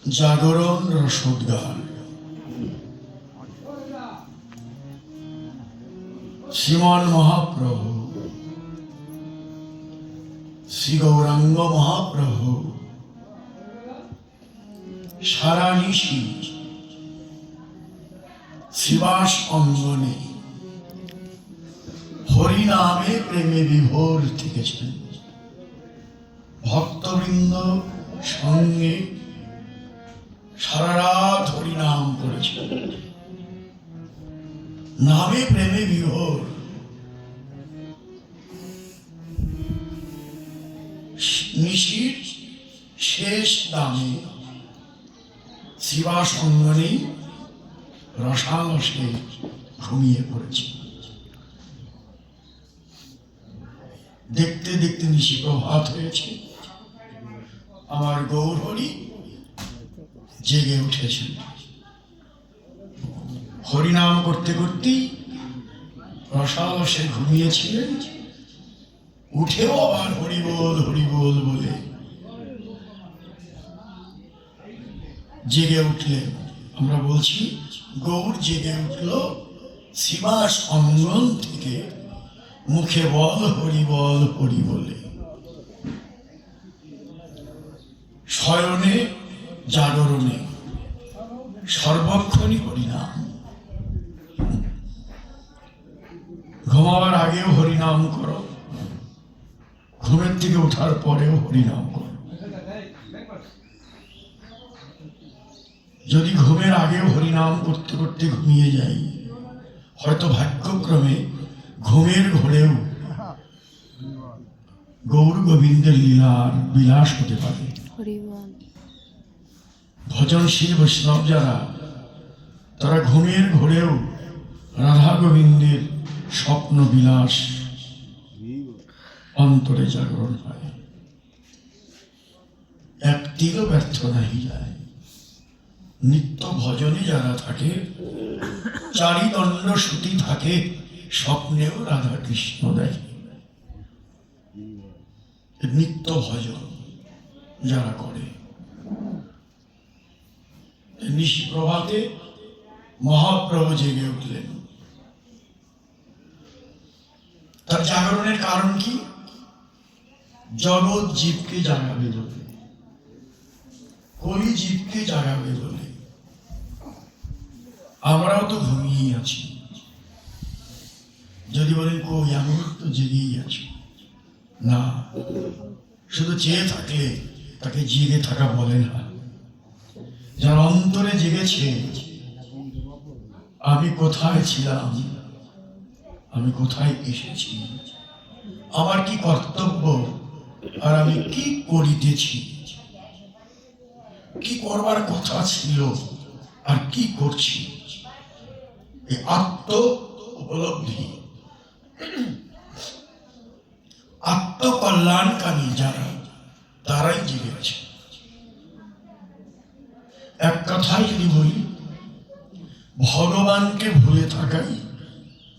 জাগরণ রসোদ্গার। শ্রীমান মহাপ্রভু শ্রী গৌরাঙ্গ মহাপ্রভু সারা নিশি শ্রীবাস অঙ্গনে হরিনামে প্রেমে বিভোর থেকেছেন। ভক্তবৃন্দ সঙ্গে সারা রাত হরিনাম করেছেন। নামে প্রেমে বিভোর। নিশির শেষ দামে শ্রীবাস অঙ্গনে রসালসে ঘুমিয়ে পড়েছে। দেখতে দেখতে নিশি প্রভাত হয়েছে। আমার গৌরহরি জেগে উঠেছেন। হরিনাম করতে করতেই রসালসে ঘুমিয়েছিলেন। উঠেও আবার হরিবোল হরিবোল বলে জেগে উঠলেন। আমরা বলছি গৌর জেগে উঠল শ্রীবাস অঙ্গন থেকে, মুখে বল হরিবল হরি বলে। শয়নে জাগরণে সর্বক্ষণই হরিনাম। ঘুমাবার আগেও হরিনাম করো, ঘুমের থেকে ওঠার পরেও হরিনাম করো। যদি ঘুমের আগেও হরিনাম করতে করতে ঘুমিয়ে যাই, হয়তো ভাগ্যক্রমে ঘুমের ঘোরেও গৌর গোবিন্দের লীলার বিলাস হতে পারে। ভজনশীল বৈষ্ণব যারা, তারা ঘুমের ঘোরেও রাধা গোবিন্দের স্বপ্ন বিলাস অন্তরে জাগরণ হয়। একটিও ব্যর্থ নাহি যায়। নিত্য ভজনে যারা থাকে, চারিদণ্ড শ্রুতি থাকে, স্বপ্নেও রাধা কৃষ্ণ দেখে। নিত্য ভজন যারা করে, নিশি প্রভাতে মহাপ্রভু জেগে উঠলেন। তার জাগরণের কারণ কি? জগৎ জীবকে জাগাবে বলে, কলি জীবকে জাগাবে বলে। আমরাও তো ঘুমিয়েই আছি। যদি বলেন কই, আমি তো জেগেই আছি। না, শুধু চেয়ে থাকলে তাকে জেগে থাকা বলে না। যার অন্তরে জেগেছে, আমি কোথায় ছিলাম, আমি কোথায় এসেছি, আমার কি কর্তব্য, আর আমি কি করিতেছি, কি করবার কথা ছিল আর কি করছি, এই আত্ম উপলব্ধি, আত্মকল্যাণকামী যারা, তারাই জেগে আছে। এক কথায় যদি বলি, ভগবানকে ভুলে থাকাই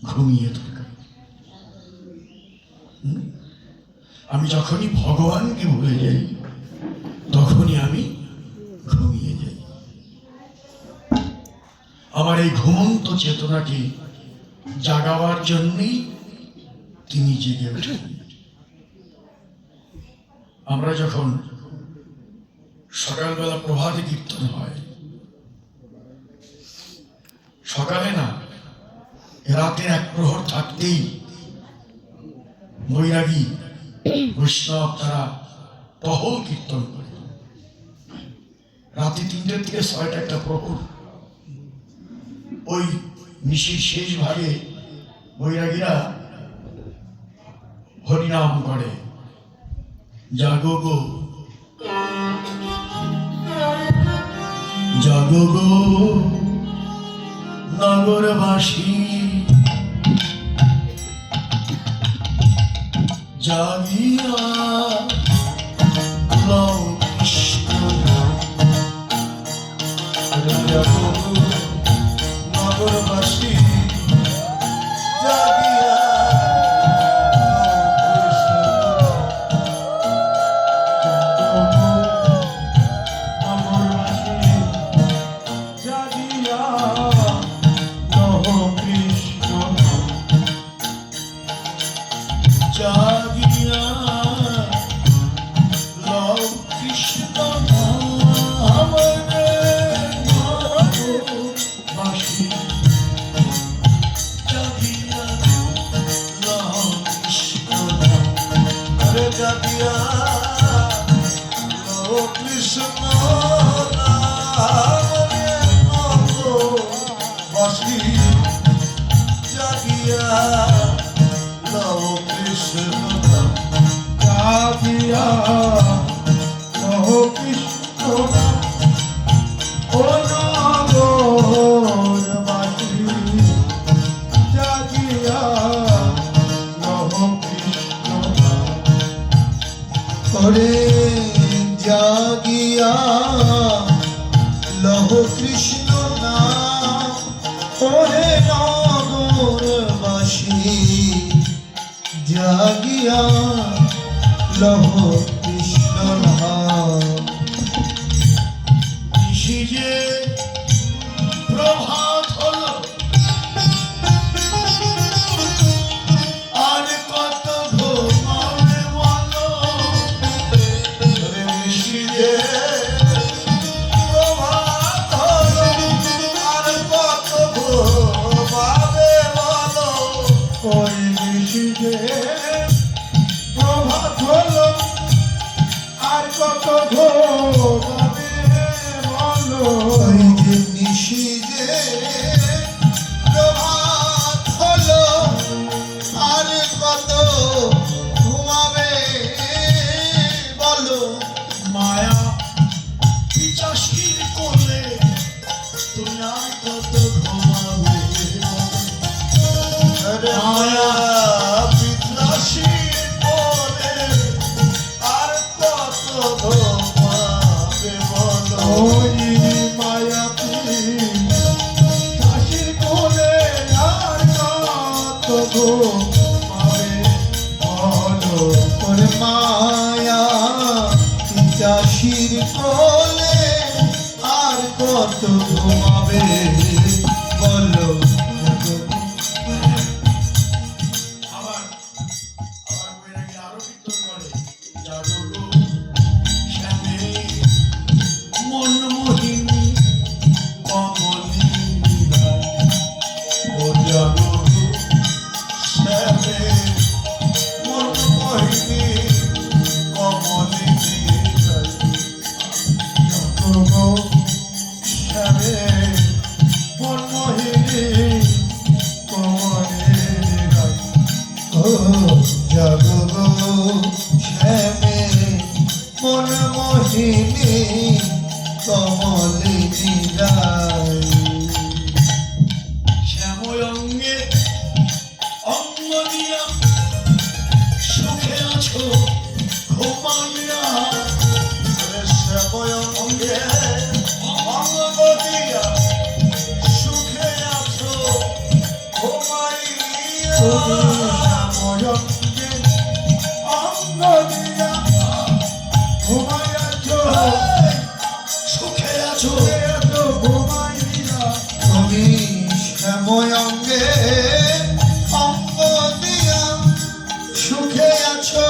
ঘুমিয়ে থাকা। আমি যখনই ভগবানকে ভুলে যাই, তখনই আমি ঘুমিয়ে যাই। আমার এই ঘুমন্ত চেতনাকে জাগাবার জন্যই তিনি জেগে ওঠেন। আমরা যখন সকালবেলা প্রভাতে কীর্তন হয়, সকালে না, রাতের এক প্রহর থাকতেই বৈরাগী বৈষ্ণব তারা টহল কীর্তন করে। রাতে 3টে থেকে 6টা একটা প্রহর। ওই নিশির শেষ ভাগে বৈরাগীরা হরিনাম করে। জাগো গো জাগো গো নগরবাসী, জাগিয়া লও কৃষ্ণ নাম। জাগো গো নগরবাসী, জাগিয়া লও কৃষ্ণ নাম। কৃষ্ণ নামে নগরবাসী জাগিয়া লও কৃষ্ণ নাম জাগিয়া লও কৃষ্ণ নাম ও নগরবাসী জাগিয়া লও কৃষ্ণ নাম ওরে জাগিয়া লহ কৃষ্ণ নাম ওরে নগরবাসী জাগিয়া লহ কৃষ্ণ নাম নিশি যে প্রভাত হলো আর কত ঘুমাবে বলো ওরে নিশি যে প্রভাত হলো আর কত ঘুমাবে বলো ওই নিশি যে প্রভাত হলো আর কত ঘুমাবে বলো ওই যে নিশি যে প্রভাত হলো আর কত ঘুমাবে বলো মায়া পিচাসির করলে তুমি আর কত ঘুমাবে মায়া বিদ্রাসীর বলে আর কত ঘুমাবে বলো ওই মায়া পিচাসির করলে আর কত ঘুমাবে বলো ওরে মায়া পিতাশির কোলে আর কত ঘুমাবে বলো আবার আবার বৈরাগী আরো কীর্তন করে জাগো গো শ্যামে মনমোহিনী কমলিনী রায় ও জাগো গো শ্যামে মনমোহিনী কমলিনী জাগো গো শ্যামে মনমোহিনী কমলিনী রায় ও জাগো গো শ্যামে মনমোহিনী কমলিনী রায় শ্যাময়ঙ্গে অঙ্গ দিয়া সুখে আছো ঘুমাইয়া শ্যাময়ঙ্গে অঙ্গ দিয়া সুখে আছো ঘুমাইয়া শ্যাময়ঙ্গে অঙ্গ দিয়া ঘুমাইয়াছ সুখে আছো ঘুমাইয়া তুমি শ্যাময়ঙ্গে অঙ্গ দিয়া সুখে আছো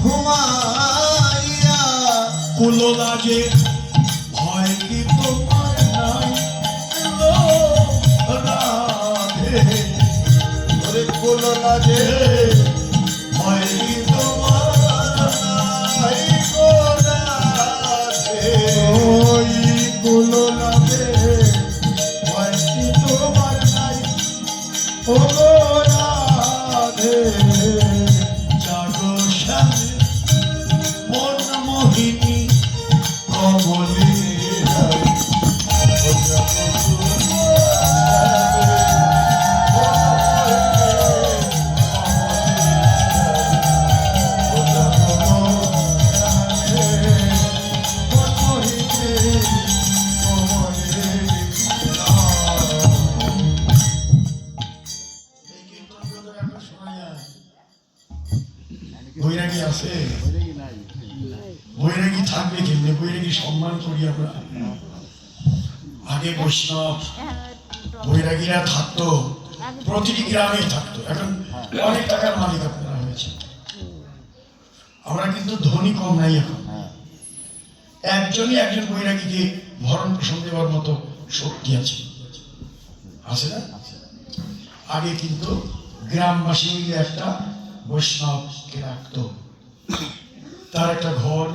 ঘুমাইয়া কুলো লাগে ভয় কি তোমার নাই লো রাধে ওরে কোলো লাগে ভয় কি তোমার নাই গো রাধে। ওই কুলো লাগে ভয় কি তোমার নাই ও রাধে জাগো শ্যামে মনমোহিনী কমলিনী রায় ও জাগো বৈরাগী আছে বৈরাগী থাকবে কেমনি বৈরাগী সম্মান করি আমরা আগে বৈষ্ণব বৈরাগীরা থাকতো প্রতিটি গ্রামেই থাকতো এখন অনেক টাকার মালিক আপনারা হয়েছে আমরা কিন্তু ধনী কম নাই এখন একজনই একজন বৈরাগীকে ভরণ পোষণ দেওয়ার মতো শক্তি আছে না আগে কিন্তু গ্রামবাসী মিলে একটা বৈষ্ণবকে রাখতো তার একটা ঘর